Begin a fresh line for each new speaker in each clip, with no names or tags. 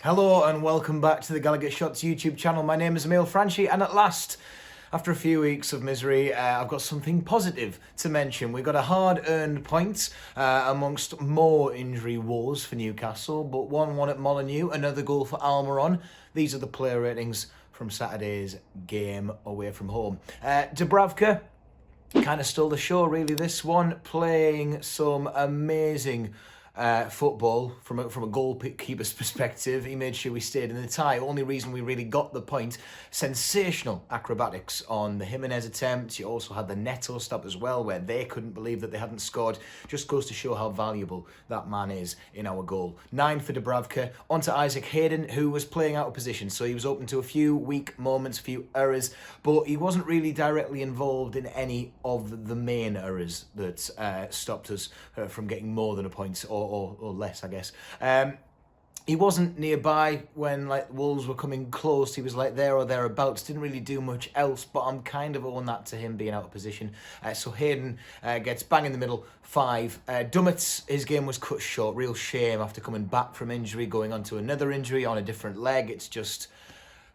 Hello and welcome back to the Gallagher Shots YouTube channel. My name is Emil Franchi, and at last, after a few weeks of misery, I've got something positive to mention. We've got a hard-earned point amongst more injury woes for Newcastle, but 1-1 at Molineux, another goal for Almiron. These are the player ratings from Saturday's game away from home. Dubravka kind of stole the show, really, this one, playing some amazing football from a goalkeeper's perspective. He made sure we stayed in the tie. Only reason we really got the point. Sensational acrobatics on the Jimenez attempt. You also had the Neto stop as well, where they couldn't believe that they hadn't scored. Just goes to show how valuable that man is in our goal. 9 for Dubravka. On to Isaac Hayden, who was playing out of position, so he was open to a few weak moments, a few errors, but he wasn't really directly involved in any of the main errors that stopped us from getting more than a point, or less, I guess. He wasn't nearby when Wolves were coming close. He was there or thereabouts. Didn't really do much else, but I'm kind of owing that to him being out of position. So Hayden gets bang in the middle, 5. Dummett's, his game was cut short. Real shame after coming back from injury, going on to another injury on a different leg. It's just,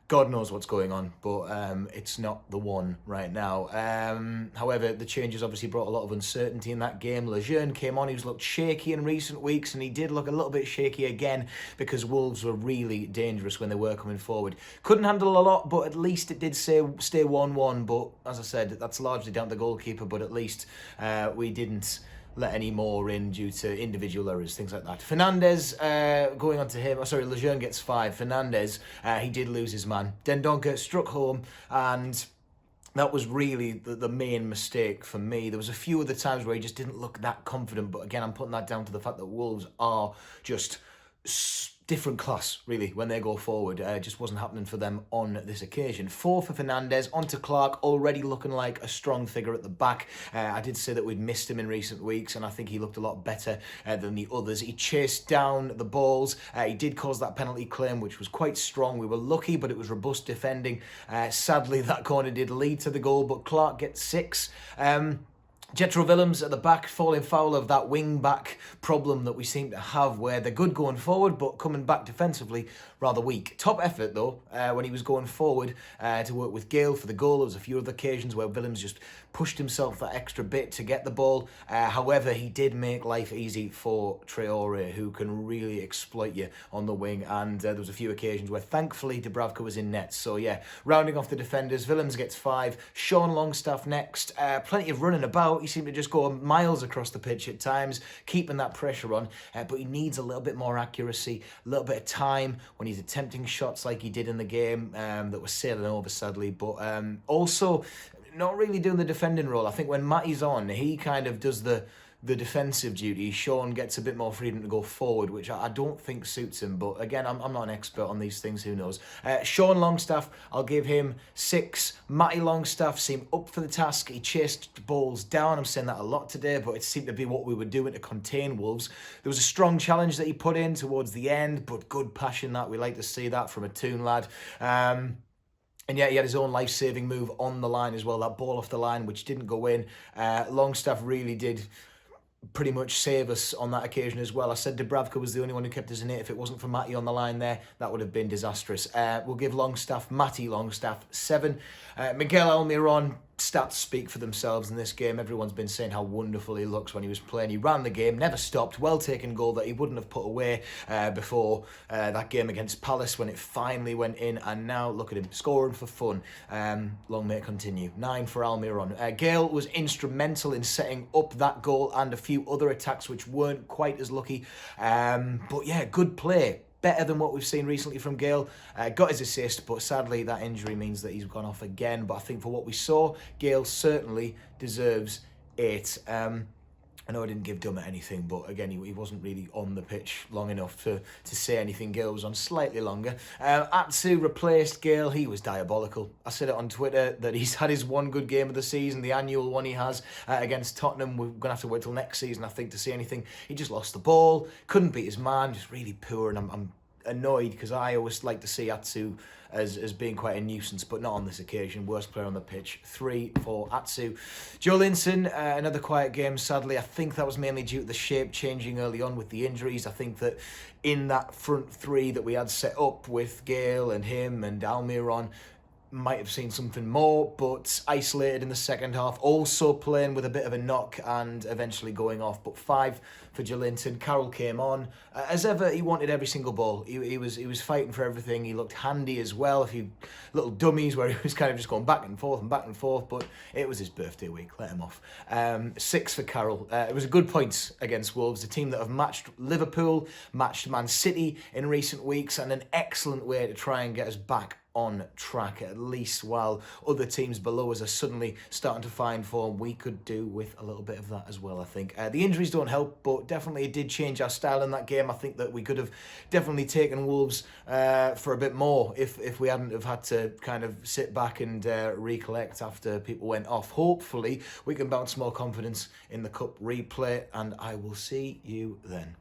God knows what's going on, but it's not the one right now. However, the changes obviously brought a lot of uncertainty in that game. Lejeune came on. He's looked shaky in recent weeks, and he did look a little bit shaky again because Wolves were really dangerous when they were coming forward. Couldn't handle a lot, but at least it did stay 1-1. But as I said, that's largely down to the goalkeeper, but at least we didn't let any more in due to individual errors, things like that. Fernandez, going on to him, Lejeune gets 5. Fernandez, he did lose his man. Dendoncker struck home, and that was really the main mistake for me. There was a few other times where he just didn't look that confident, but again, I'm putting that down to the fact that Wolves are just different class, really, when they go forward. It just wasn't happening for them on this occasion. 4 for Fernandez. On to Clark, already looking like a strong figure at the back. I did say that we'd missed him in recent weeks, and I think he looked a lot better than the others. He chased down the balls. He did cause that penalty claim, which was quite strong. We were lucky, but it was robust defending. Sadly, that corner did lead to the goal, but Clark gets 6. Jetro Willems at the back, falling foul of that wing-back problem that we seem to have, where they're good going forward, but coming back defensively, rather weak. Top effort, though, when he was going forward to work with Gale for the goal. There was a few other occasions where Willems just pushed himself that extra bit to get the ball. However, he did make life easy for Traore, who can really exploit you on the wing, and there was a few occasions where, thankfully, Dubravka was in net. So, yeah, rounding off the defenders, Willems gets 5. Sean Longstaff next. Plenty of running about. He seemed to just go miles across the pitch at times, keeping that pressure on, but he needs a little bit more accuracy, a little bit of time when he's attempting shots like he did in the game that was sailing over, sadly, but also not really doing the defending role. I think when Matty's on, he kind of does the defensive duty. Sean gets a bit more freedom to go forward, which I don't think suits him. But again, I'm not an expert on these things, who knows. Sean Longstaff, I'll give him 6. Matty Longstaff seemed up for the task. He chased balls down. I'm saying that a lot today, but it seemed to be what we were doing to contain Wolves. There was a strong challenge that he put in towards the end, but good passion that. We like to see that from a Toon lad. And yeah, he had his own life-saving move on the line as well, that ball off the line, which didn't go in. Longstaff really did pretty much save us on that occasion as well. I said Dubravka was the only one who kept us in it. If it wasn't for Matty on the line there, that would have been disastrous. We'll give Matty Longstaff 7. Miguel Almiron, stats speak for themselves in this game. Everyone's been saying how wonderful he looks when he was playing. He ran the game, never stopped. Well-taken goal that he wouldn't have put away before that game against Palace when it finally went in. And now look at him, scoring for fun. Long may it continue. 9 for Almiron. Gale was instrumental in setting up that goal and a few other attacks which weren't quite as lucky. But yeah, good play. Better than what we've seen recently from Gale. Got his assist, but sadly that injury means that he's gone off again. But I think for what we saw, Gale certainly deserves 8. I know I didn't give Dummett anything, but again, he wasn't really on the pitch long enough to say anything. Gale was on slightly longer. Atsu replaced Gale. He was diabolical. I said it on Twitter that he's had his one good game of the season, the annual one he has against Tottenham. We're going to have to wait till next season, I think, to see anything. He just lost the ball, couldn't beat his man, just really poor, and I'm annoyed because I always like to see Atsu as being quite a nuisance, but not on this occasion. Worst player on the pitch, 3 for Atsu. Joe Linton, another quiet game, sadly. I think that was mainly due to the shape changing early on with the injuries. I think that in that front three that we had set up with Gale and him and Almiron, might have seen something more, but isolated in the second half, also playing with a bit of a knock and eventually going off. But 5 for Jolinton. Carroll came on. As ever, he wanted every single ball. He was fighting for everything. He looked handy as well. A few little dummies where he was kind of just going back and forth, but it was his birthday week. Let him off. 6 for Carroll. It was a good point against Wolves, a team that have matched Liverpool, matched Man City in recent weeks, and an excellent way to try and get us back on track, at least while other teams below us are suddenly starting to find form. We could do with a little bit of that as well, I think. The injuries don't help, but definitely it did change our style in that game. I think that we could have definitely taken Wolves for a bit more if we hadn't have had to kind of sit back and recollect after people went off. Hopefully we can bounce more confidence in the cup replay, and I will see you then.